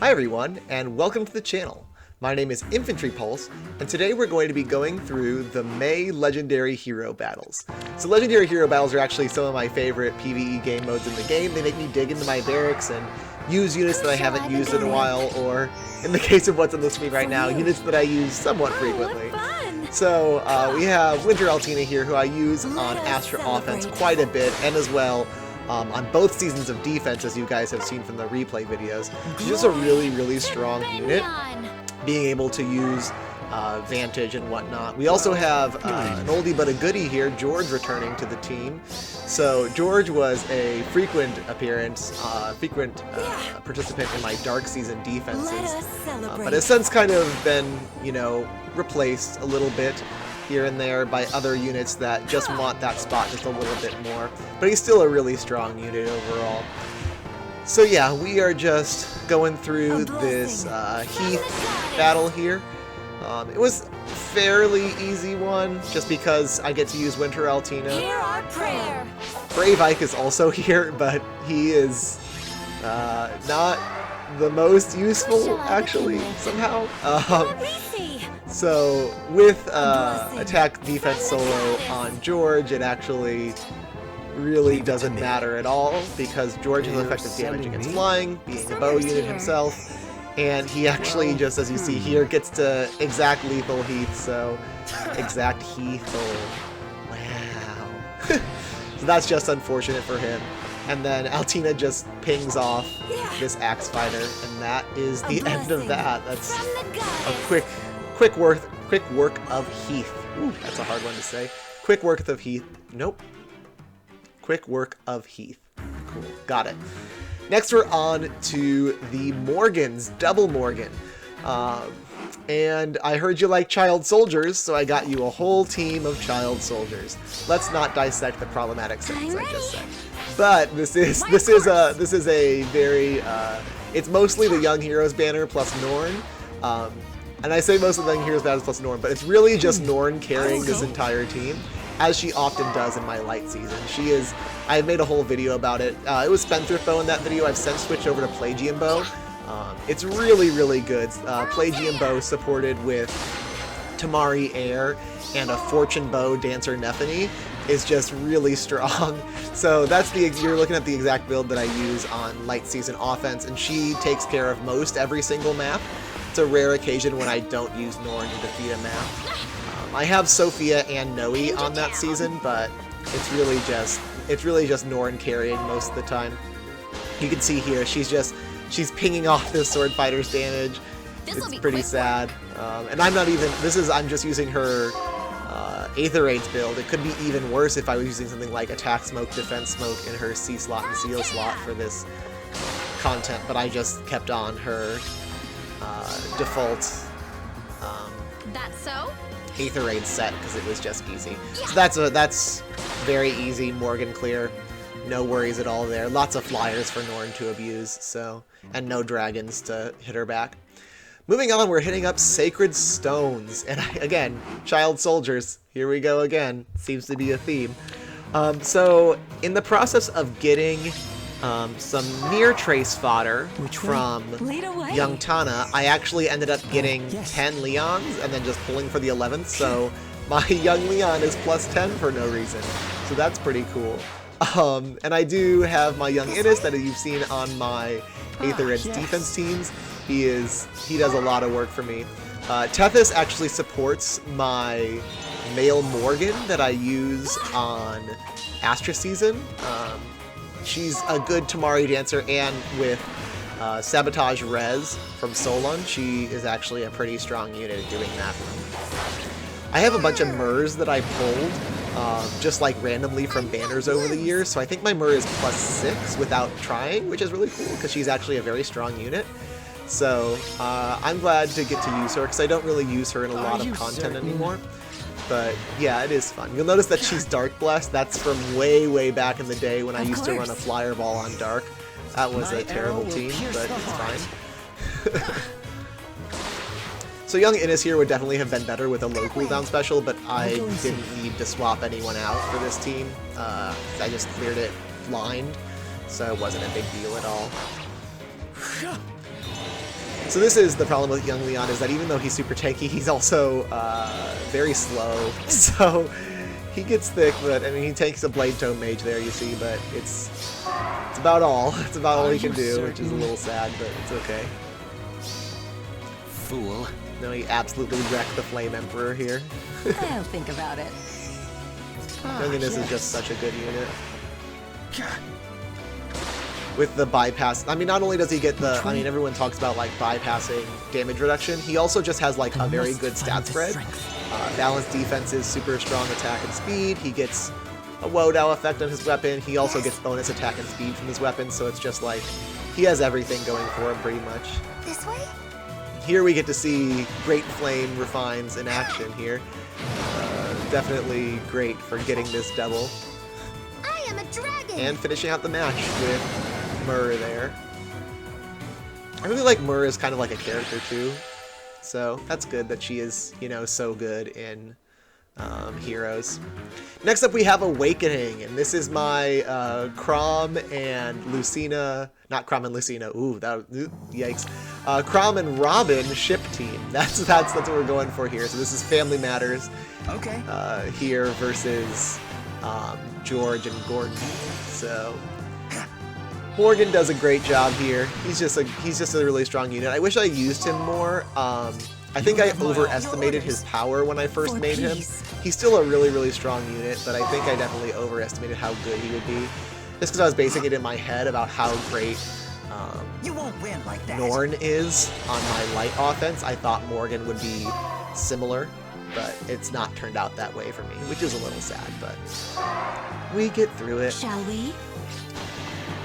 Hi everyone, and welcome to the channel. My name is Infantry Pulse, and today we're going to be going through the May Legendary Hero Battles. So Legendary Hero Battles are actually some of my favorite PvE game modes in the game. They make me dig into my barracks and use units that I haven't used in a while, or in the case of what's on the screen right now, units that I use somewhat frequently. So we have Winter Altina here, who I use on Astra offense quite a bit, and as well on both seasons of defense, as you guys have seen from the replay videos. She's just a really strong unit, being able to use Vantage and whatnot. We also have an oldie but a goodie here, Jeorge, returning to the team. So Jeorge was a frequent appearance, participant in my Dark Season defenses, but has since kind of been, you know, replaced a little bit here and there by other units that just want that spot just a little bit more. But he's still a really strong unit overall. So yeah, we are just going through this Heath battle here. It was a fairly easy one, just because I get to use Winter Altina. Brave Ike is also here, but he is not the most useful, actually, somehow. So with attack defense solo on Jeorge, it actually really doesn't matter at all, because Jeorge has effective damage against flying, being a bow unit himself, and he actually, just as you see here, gets to exact lethal Heath, so exact Heath, wow. So that's just unfortunate for him. And then Altina just pings off this Axe Fighter, and that is the end of that. That's a quick work of Heath. Ooh, that's a hard one to say. Quick work of Heath. Nope. Quick work of Heath. Cool. Got it. Next we're on to the Morgans, Double Morgan. And I heard you like child soldiers, so I got you a whole team of child soldiers. Let's not dissect the problematic sentence I just said. But this is a very it's mostly the Young Heroes banner plus Norn. And I say most of the Young Heroes banners plus Norn, but it's really just Norn carrying this entire team, as she often does in my light season. She is, I made a whole video about it. It was Spendthrift Bow in that video. I've since switched over to Pelagian Bow. It's really good. Pelagian Bow supported with Tamari Air and a Fortune Bow Dancer Nephany is just really strong. So that's you're looking at the exact build that I use on light season offense, and she takes care of most every single map. It's a rare occasion when I don't use Norn to defeat a map. I have Sophia and Noe on that season, but it's really just Norn carrying most of the time. You can see here, she's pinging off this sword fighter's damage. It's pretty sad. And I'm just using her Aether Raids build. It could be even worse if I was using something like Attack Smoke, Defense Smoke in her C slot and Seal slot for this content, but I just kept on her default Aether Raid set because it was just easy. So that's very easy Morgan clear. No worries at all there. Lots of flyers for Norn to abuse, so, and no dragons to hit her back. Moving on, we're hitting up Sacred Stones, and again, child soldiers. Here we go again. Seems to be a theme. So in the process of getting some near trace fodder from Young Tana, I actually ended up getting 10 Leons and then just pulling for the 11th, so my Young Leon is plus 10 for no reason. So that's pretty cool. And I do have my Young Innis that you've seen on my Aether Raids defense teams. He does a lot of work for me. Tethys actually supports my male Morgan that I use on Astra Season. She's a good Tamari dancer, and with Sabotage Res from Solon, she is actually a pretty strong unit at doing that. I have a bunch of Murs that I pulled just like randomly from banners over the years, so I think my Mur is plus 6 without trying, which is really cool because she's actually a very strong unit. So I'm glad to get to use her because I don't really use her in a lot of content anymore. But yeah, it is fun. You'll notice that she's Dark Blessed. That's from way back in the day when I used to run a Flyer Ball on Dark. That was a terrible team, but it's fine. So Young Innis here would definitely have been better with a low cooldown special, but I didn't need to swap anyone out for this team. I just cleared it blind, so it wasn't a big deal at all. So this is the problem with young Leon, is that even though he's super tanky, he's also very slow. So he gets thick, but I mean, he takes a Blade Tome Mage there, you see, but it's about all. It's about all he can do, which is a little sad, but it's okay. Fool. No, he absolutely wrecked the Flame Emperor here. I'll think about it. Younginess is just such a good unit. With the bypass, I mean, not only does he get the, I mean, everyone talks about like bypassing damage reduction, he also just has like a very good stat spread. Balanced defenses, super strong attack and speed. He gets a Wodow effect on his weapon. He also gets bonus attack and speed from his weapon, so it's just like, he has everything going for him pretty much. This way? Here we get to see Great Flame Refines in action here. Definitely great for getting this double. I am a dragon! And finishing out the match with Myrrh there. I really like Myrrh as kind of like a character too. So that's good that she is, you know, so good in Heroes. Next up we have Awakening, and this is my Chrom and Lucina, not Chrom and Lucina, ooh, yikes. Chrom and Robin ship team. That's what we're going for here. So this is Family Matters. Okay. Here versus Jeorge and Gordon. So Morgan does a great job here. He's just a really strong unit. I wish I used him more. I think I overestimated his power when I first made him. He's still a really, really strong unit, but I think I definitely overestimated how good he would be. Just because I was basing it in my head about how great You won't win like that. Norn is on my light offense. I thought Morgan would be similar, but it's not turned out that way for me, which is a little sad, but we get through it. Shall we?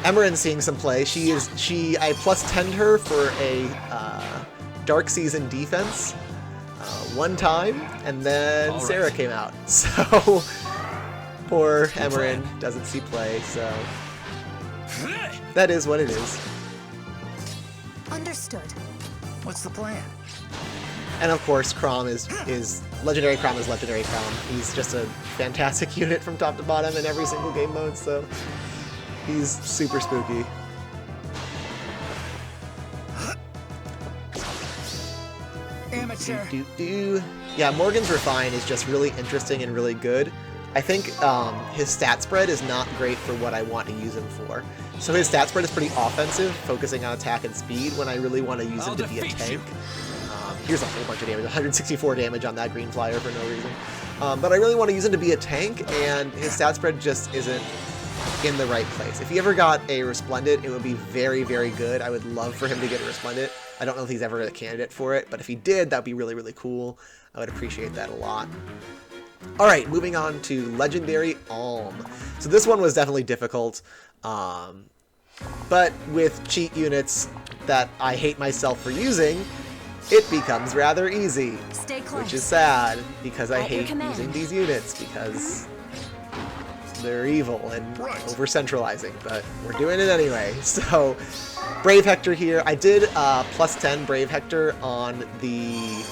Emeren's seeing some play. I plus 10'd her for a Dark Season defense one time, and then Sarah came out. So poor Emeren doesn't see play, so that is what it is. Understood. What's the plan? And of course, Chrom is Legendary Chrom is Legendary Chrom. He's just a fantastic unit from top to bottom in every single game mode, so he's super spooky. Amateur. Yeah, Morgan's Refine is just really interesting and really good. I think his stat spread is not great for what I want to use him for. So his stat spread is pretty offensive, focusing on attack and speed, when I really want to use him to be a tank. Here's a whole bunch of damage, 164 damage on that green flyer for no reason. But I really want to use him to be a tank, and his stat spread just isn't in the right place. If he ever got a Resplendent, it would be very, very good. I would love for him to get a Resplendent. I don't know if he's ever a candidate for it, but if he did, that would be really, really cool. I would appreciate that a lot. Alright, moving on to Legendary Alm. So this one was definitely difficult, but with cheat units that I hate myself for using, it becomes rather easy. Stay close. Which is sad, because I At your hate command. using these units, because they're evil and over-centralizing, but we're doing it anyway. So, Brave Hector here. I did plus 10 Brave Hector on the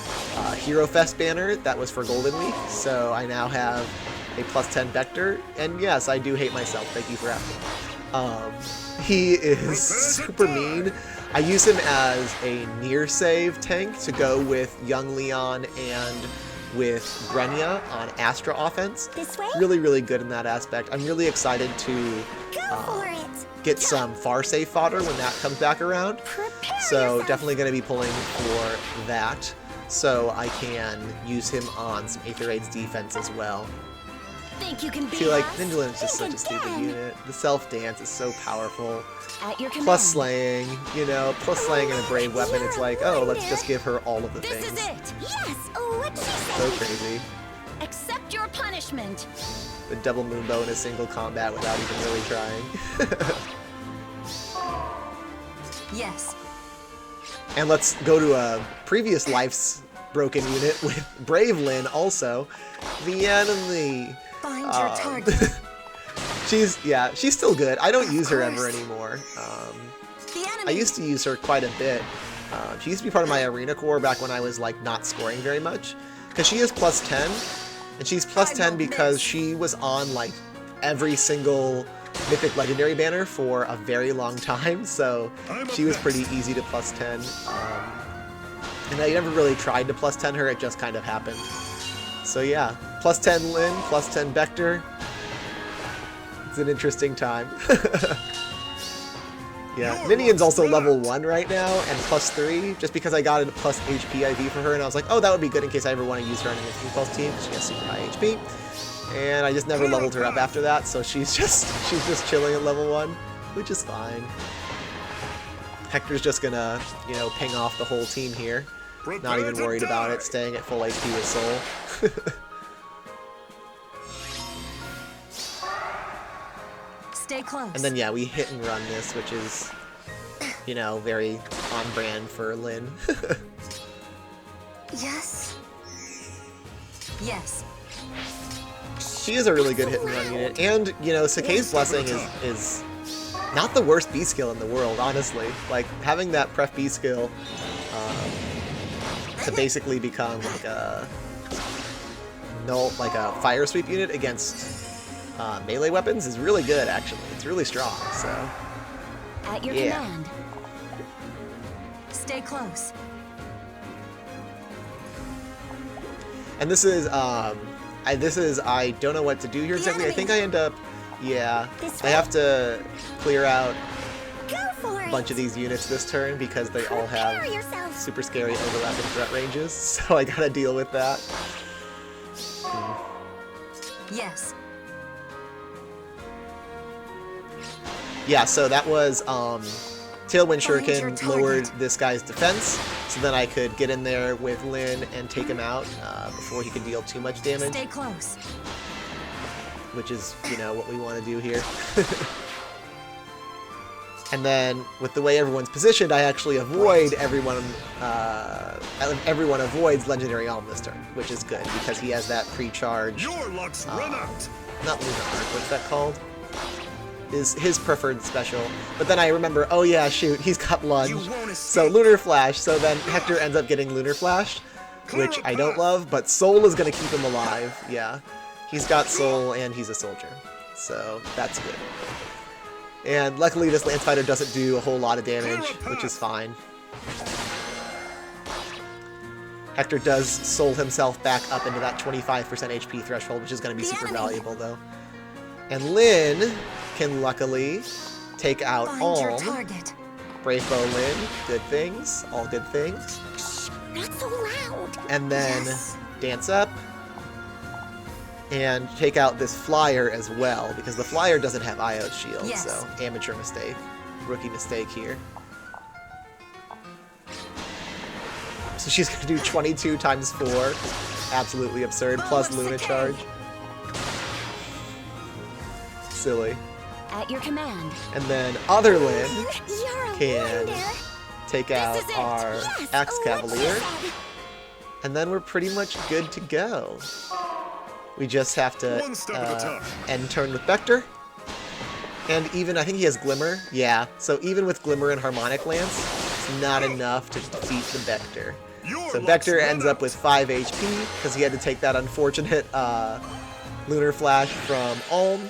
Hero Fest banner that was for Golden Week, so I now have a plus 10 Bector, and yes, I do hate myself. Thank you for asking. He is super mean. I use him as a near save tank to go with Young Leon and with Brenya on Astra offense. This way? Really, really good in that aspect. I'm really excited to Go for it. get some far save fodder when that comes back around. Prepare So yourself. definitely going to be pulling for that, so I can use him on some Aether Raid's defense as well. Think you can I beat feel like us? Ninjaland is just Think such a stupid again. unit. The self-dance is so powerful. At your command. Plus slaying, you know, plus slaying and a brave weapon, it's like, oh, let's just give her all of the This things. is it. Yes. Oh, what'd she say? So crazy. Accept your punishment. The double moonbow in a single combat without even really trying. Yes. And let's go to a previous Life's Broken unit with Brave Lyn also. The enemy. Find your target. She's still good. I don't use her ever anymore. The enemy. I used to use her quite a bit. She used to be part of my arena core back when I was like not scoring very much. Because she is plus 10, and she's plus 10 because she was on like every single Mythic Legendary banner for a very long time, so she was pretty easy to plus 10. And I never really tried to plus 10 her, it just kind of happened. So yeah, plus 10 Lyn, plus 10 Bector. It's an interesting time. Yeah, Minion's also level 1 right now, and plus 3, just because I got a plus HP IV for her, and I was like, oh, that would be good in case I ever want to use her on an Impulse team, because she has super high HP. And I just never leveled her up after that, so she's just chilling at level 1, which is fine. Hector's just gonna, you know, ping off the whole team here. Not even worried about it, staying at full HP with Soul. Stay close. And then, yeah, we hit and run this, which is, you know, very on brand for Lyn. Yes. Yes. She is a really good hit and run unit. And, you know, Sakei's Blessing is not the worst B skill in the world, honestly. Like, having that Pref B skill to basically become like a fire sweep unit against melee weapons is really good, actually. It's really strong, so... At your command. Stay close. And this is, I don't know what to do here exactly. I think I end up, yeah, I have to clear out a bunch of these units this turn because they all have super scary overlapping threat ranges, so I gotta deal with that. Yes. Yeah, so that was, Tailwind Shuriken lowered this guy's defense, so then I could get in there with Lyn and take him out before he could deal too much damage. Stay close. Which is, you know, what we want to do here. And then, with the way everyone's positioned, I actually avoid everyone avoids Legendary Alm this turn, which is good, because he has that pre-charge, Your luck's run out. not Lunar Arc, what's that called? Is his preferred special. But then I remember, oh yeah, shoot, he's got Lunge. So Lunar Flash, so then Hector ends up getting Lunar Flash, which I don't love, but Soul is going to keep him alive, yeah. He's got Soul and he's a soldier, so that's good. And luckily this Lance Fighter doesn't do a whole lot of damage, which is fine. Hector does Soul himself back up into that 25% HP threshold, which is going to be super valuable though. And Lyn can luckily take out Alm. Brave Bow Lyn, good things, all good things. Not so loud. And then dance up and take out this Flyer as well, because the Flyer doesn't have IO shield, so amateur mistake, rookie mistake here. So she's going to do 22 times 4, absolutely absurd, plus Luna Charge. Silly. At your command. And then other Lyn can take out our Axe Cavalier, and then we're pretty much good to go. We just have to end turn with Bector, and even, I think he has Glimmer, yeah, so even with Glimmer and Harmonic Lance, it's not enough to defeat the Bector. So Bector ends up with 5 HP, because he had to take that unfortunate Lunar Flash from Ulm,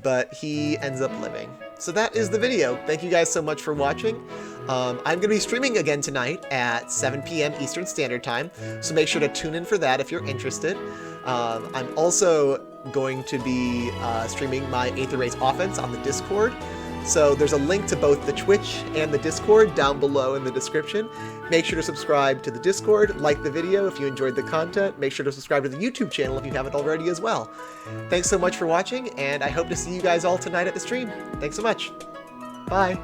but he ends up living. So that is the video. Thank you guys so much for watching. I'm going to be streaming again tonight at 7 p.m. Eastern Standard Time, so make sure to tune in for that if you're interested. I'm also going to be streaming my Aether Race offense on the Discord, so there's a link to both the Twitch and the Discord down below in the description. Make sure to subscribe to the Discord, like the video if you enjoyed the content, make sure to subscribe to the YouTube channel if you haven't already as well. Thanks so much for watching, and I hope to see you guys all tonight at the stream. Thanks so much. Bye.